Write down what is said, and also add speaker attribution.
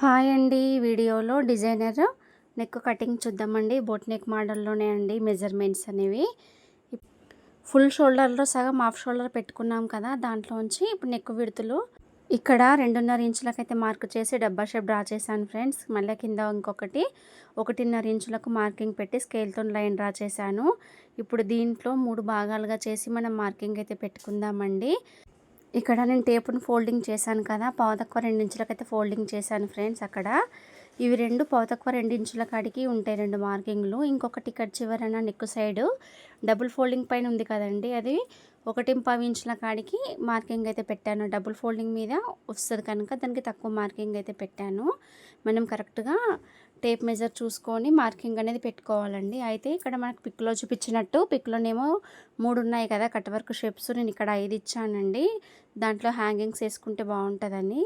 Speaker 1: Hi అండి. వీడియోలో designer neck cutting చూద్దామండి. బోట్ నెక్ మోడల్లోనే అండి మెజర్మెంట్స్ అనేవి. ఫుల్ షోల్డర్లో సగం హాఫ్ షోల్డర్ పెట్టుకున్నాం కదా, దాంట్లోంచి ఇప్పుడు నెక్ విడుతులు ఇక్కడ 2.5 ఇంచులకైతే మార్క్ చేసి డబ్బా షేప్ డ్రా చేశాను ఫ్రెండ్స్. మళ్ళీ కింద ఇంకొకటి 1.5 ఇంచులకు మార్కింగ్ పెట్టి స్కేల్తో లైన్ డ్రా చేశాను. ఇప్పుడు దీంట్లో 3 భాగాలుగా చేసి మనం మార్కింగ్ అయితే పెట్టుకుందామండి. ఇక్కడ నేను టేపును ఫోల్డింగ్ చేశాను కదా, పావు తక్కువ 2 ఇంచులకైతే ఫోల్డింగ్ చేశాను ఫ్రెండ్స్. అక్కడ ఇవి 2 పావు తక్కువ 2 ఇంచుల కాడికి ఉంటాయి 2 మార్కింగ్లు. ఇంకొకటి ఇక్కడ చివరన నెక్ సైడ్ డబుల్ ఫోల్డింగ్ పైన ఉంది కదండి, అది 1.5 ఇంచుల కాడికి మార్కింగ్ అయితే పెట్టాను. డబుల్ ఫోల్డింగ్ మీద వస్తుంది కనుక దానికి తక్కువ మార్కింగ్ అయితే పెట్టాను. మనం కరెక్ట్గా టేప్ మెజర్ చూసుకొని మార్కింగ్ అనేది పెట్టుకోవాలండి. అయితే ఇక్కడ మనకు పిక్లో చూపించినట్టు, పిక్లోనేమో 3 ఉన్నాయి కదా కట్ వర్క్ షేప్స్, నేను ఇక్కడ 5 ఇచ్చానండి. దాంట్లో హ్యాంగింగ్స్ వేసుకుంటే బాగుంటుందని